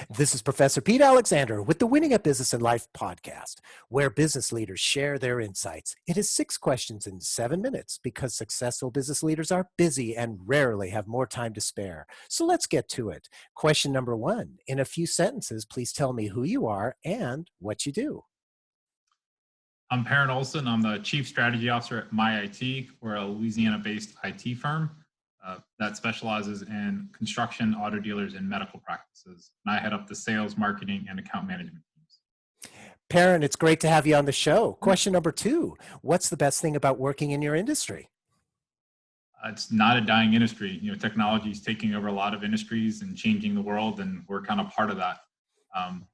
This is Professor Pete Alexander with the Winning at Business and Life podcast, where business leaders share their insights. It is 6 questions in 7 minutes because successful business leaders are busy and rarely have more time to spare. So let's get to it. Question number 1. In a few sentences, please tell me who you are and what you do. I'm Perryn Olson. I'm the Chief Strategy Officer at MyIT. We're a Louisiana-based IT firm that specializes in construction, auto dealers, and medical practices. And I head up the sales, marketing, and account management teams. Perryn, it's great to have you on the show. Question number 2. What's the best thing about working in your industry? It's not a dying industry. Technology is taking over a lot of industries and changing the world, and we're kind of part of that.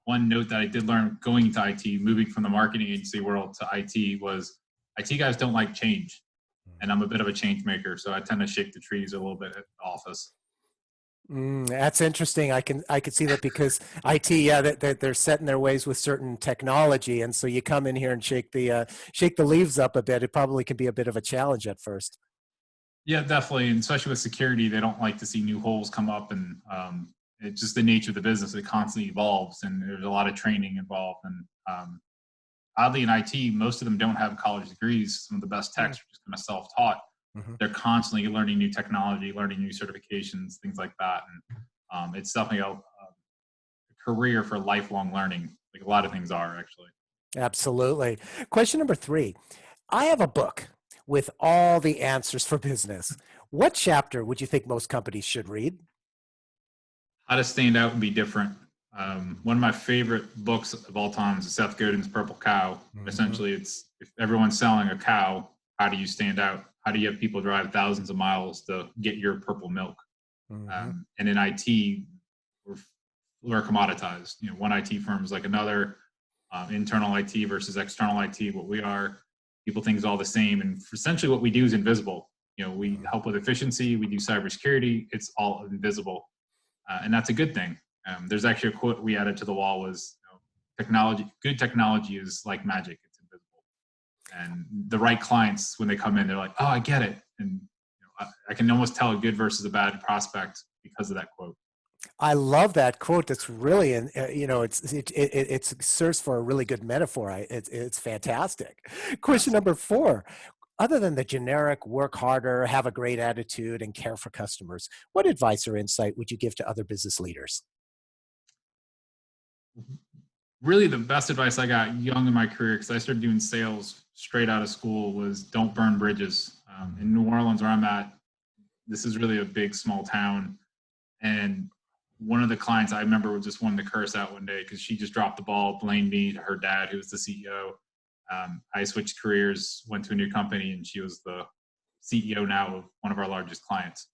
One note that I did learn going into IT, moving from the marketing agency world to IT, was IT guys don't like change. And I'm a bit of a change maker, so I tend to shake the trees a little bit at the office. That's interesting. I can see that because IT, yeah, they're set in their ways with certain technology, and so you come in here and shake the leaves up a bit. It probably can be a bit of a challenge at first. Yeah, definitely, and especially with security, they don't like to see new holes come up, and it's just the nature of the business. It constantly evolves, and there's a lot of training involved. And oddly, in IT, most of them don't have college degrees. Some of the best techs are just kind of self-taught. They're constantly learning new technology, learning new certifications, things like that. And it's definitely a career for lifelong learning, like a lot of things are, actually. Absolutely. Question number 3. I have a book with all the answers for business. What chapter would you think most companies should read? How to stand out and be different. One of my favorite books of all time is Seth Godin's Purple Cow. Essentially, it's if everyone's selling a cow, how do you stand out? How do you have people drive thousands of miles to get your purple milk? And in IT, we're commoditized. One IT firm is like another. Internal IT versus external IT. What we are, people think is all the same, and essentially what we do is invisible. We help with efficiency. We do cybersecurity. It's all invisible, and that's a good thing. There's actually a quote we added to the wall was, good technology is like magic. It's invisible. And the right clients, when they come in, they're like, oh, I get it. And I can almost tell a good versus a bad prospect because of that quote. I love that quote. That's really, it serves for a really good metaphor. It's fantastic. Question number 4. Other than the generic work harder, have a great attitude, and care for customers, what advice or insight would you give to other business leaders? Really, the best advice I got young in my career, because I started doing sales straight out of school, was don't burn bridges. In New Orleans, where I'm at, this is really a big, small town. And one of the clients I remember just wanted to curse out one day because she just dropped the ball, blamed me to her dad, who was the CEO. I switched careers, went to a new company, and she was the CEO now of one of our largest clients.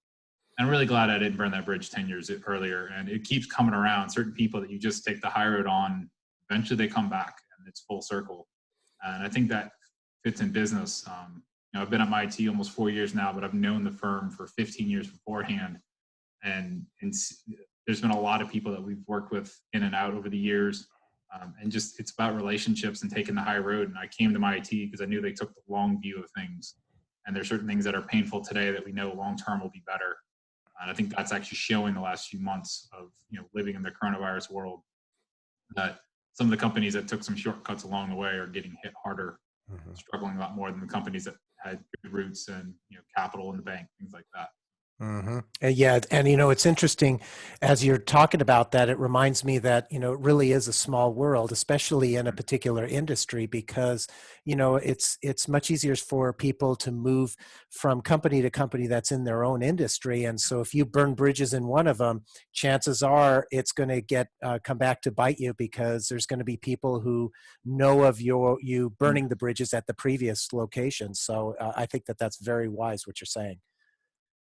And I'm really glad I didn't burn that bridge 10 years earlier. And it keeps coming around. Certain people that you just take the high road on, eventually they come back, and it's full circle. And I think that fits in business. I've been at MIT almost 4 years now, but I've known the firm for 15 years beforehand. And there's been a lot of people that we've worked with in and out over the years. And just it's about relationships and taking the high road. And I came to MIT because I knew they took the long view of things. And there's certain things that are painful today that we know long-term will be better. And I think that's actually showing the last few months of living in the coronavirus world, that some of the companies that took some shortcuts along the way are getting hit harder, struggling a lot more than the companies that had good roots and capital in the bank, things like that. Yeah, and it's interesting as you're talking about that. It reminds me that it really is a small world, especially in a particular industry, because it's much easier for people to move from company to company that's in their own industry. And so if you burn bridges in one of them, chances are it's going to come back to bite you, because there's going to be people who know of you burning the bridges at the previous location. So I think that's very wise what you're saying.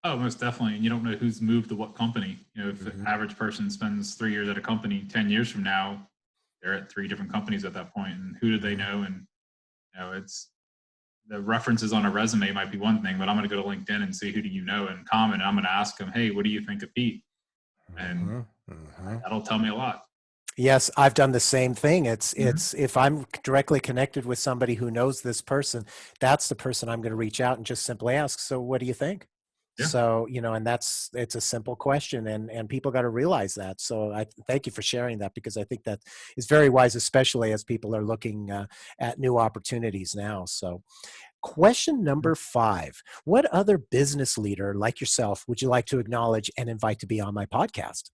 Oh, most definitely. And you don't know who's moved to what company. If the average person spends 3 years at a company, 10 years from now, they're at 3 different companies at that point. And who do they know? And, it's the references on a resume might be one thing, but I'm going to go to LinkedIn and see who do you know in common. And I'm going to ask them, hey, what do you think of Pete? And that'll tell me a lot. Yes, I've done the same thing. It's if I'm directly connected with somebody who knows this person, that's the person I'm going to reach out and just simply ask, so what do you think? Yeah. So, and it's a simple question, and people got to realize that. So I thank you for sharing that, because I think that is very wise, especially as people are looking at new opportunities now. So question number 5, what other business leader like yourself would you like to acknowledge and invite to be on my podcast?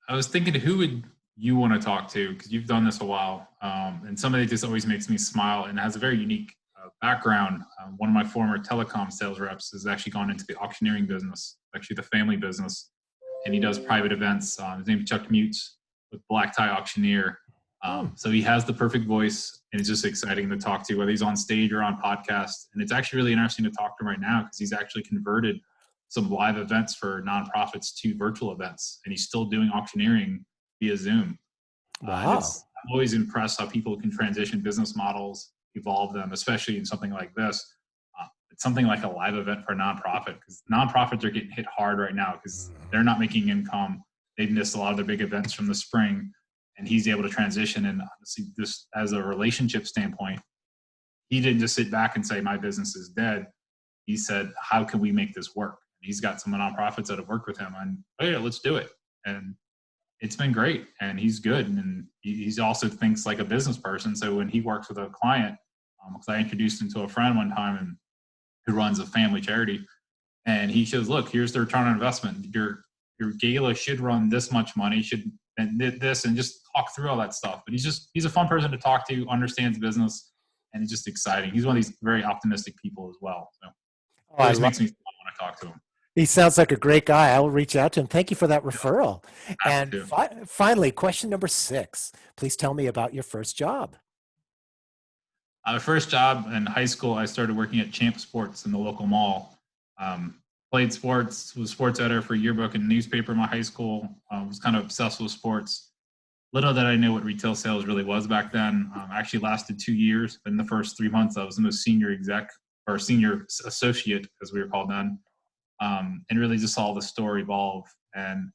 I was thinking, who would you want to talk to? Because you've done this a while, and somebody just always makes me smile and has a very unique background. One of my former telecom sales reps has actually gone into the auctioneering business, actually the family business, and he does private events. His name is Chuck Mutes with Black Tie Auctioneer. So he has the perfect voice, and it's just exciting to talk to, whether he's on stage or on podcast. And it's actually really interesting to talk to him right now, because he's actually converted some live events for nonprofits to virtual events, and he's still doing auctioneering via Zoom. And Wow. I'm always impressed how people can transition business models, evolve them, especially in something like this. It's something like a live event for a nonprofit, because nonprofits are getting hit hard right now because they're not making income. They've missed a lot of their big events from the spring, and he's able to transition. And honestly, just as a relationship standpoint, he didn't just sit back and say, my business is dead. He said, how can we make this work? And he's got some nonprofits that have worked with him on, oh yeah, let's do it. And it's been great. And he's good. And he's also thinks like a business person. So when he works with a client, because I introduced him to a friend one time and who runs a family charity, and he shows, look, here's the return on investment. Your gala should run this much money, should and this, and just talk through all that stuff. But he's a fun person to talk to, understands business, and it's just exciting. He's one of these very optimistic people as well. So Oh, it always makes me smile when I talk to him. he sounds like a great guy. I will reach out to him. Thank you for that referral. Happy And to. finally, question number 6. Please tell me about your first job. First job in high school, I started working at Champ Sports in the local mall. Played sports, was sports editor for a yearbook and newspaper in my high school. Was kind of obsessed with sports. Little did I know what retail sales really was back then. Actually lasted 2 years. But in the first 3 months, I was the most senior exec, or senior associate, as we were called then, and really just saw the store evolve. And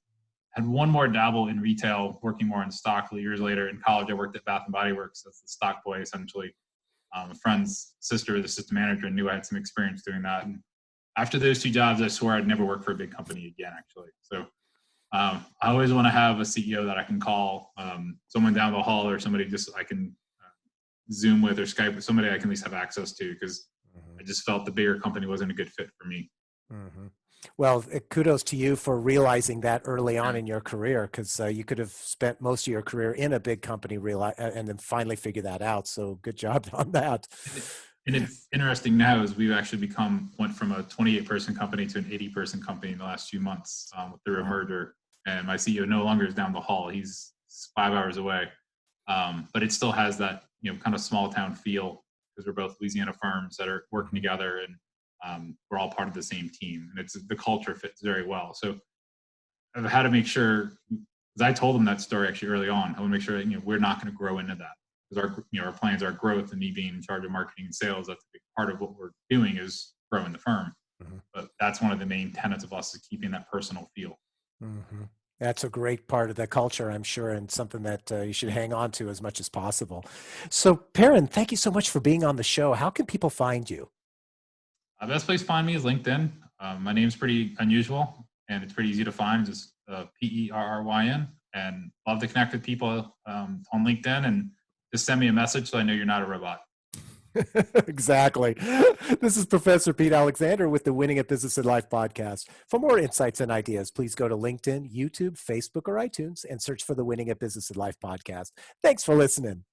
had one more dabble in retail, working more in stock. Years later in college, I worked at Bath and Body Works as the stock boy, essentially. A friend's sister was the assistant manager and knew I had some experience doing that. And after those 2 jobs, I swore I'd never work for a big company again, actually. So I always want to have a CEO that I can call, someone down the hall, or somebody just I can Zoom with or Skype with, somebody I can at least have access to, because I just felt the bigger company wasn't a good fit for me. Mm-hmm. Well, kudos to you for realizing that early on Yeah. in your career, because you could have spent most of your career in a big company and then finally figure that out. So good job on that. And it's interesting now, as we've actually went from a 28-person company to an 80-person company in the last few months, through a merger. And my CEO no longer is down the hall; he's 5 hours away. But it still has that kind of small town feel, because we're both Louisiana firms that are working together, and we're all part of the same team, and the culture fits very well. So I've had to make sure, because I told them that story actually early on. I want to make sure that we're not going to grow into that, because our plans are growth, and me being in charge of marketing and sales, that's a big part of what we're doing, is growing the firm. Mm-hmm. But that's one of the main tenets of us, is keeping that personal feel. Mm-hmm. That's a great part of the culture, I'm sure, and something that you should hang on to as much as possible. So, Perryn, thank you so much for being on the show. How can people find you? Best place to find me is LinkedIn. My name's pretty unusual, and it's pretty easy to find, just Perryn. And love to connect with people on LinkedIn, and just send me a message so I know you're not a robot. Exactly. This is Professor Pete Alexander with the Winning at Business and Life podcast. For more insights and ideas, please go to LinkedIn, YouTube, Facebook, or iTunes and search for the Winning at Business and Life podcast. Thanks for listening.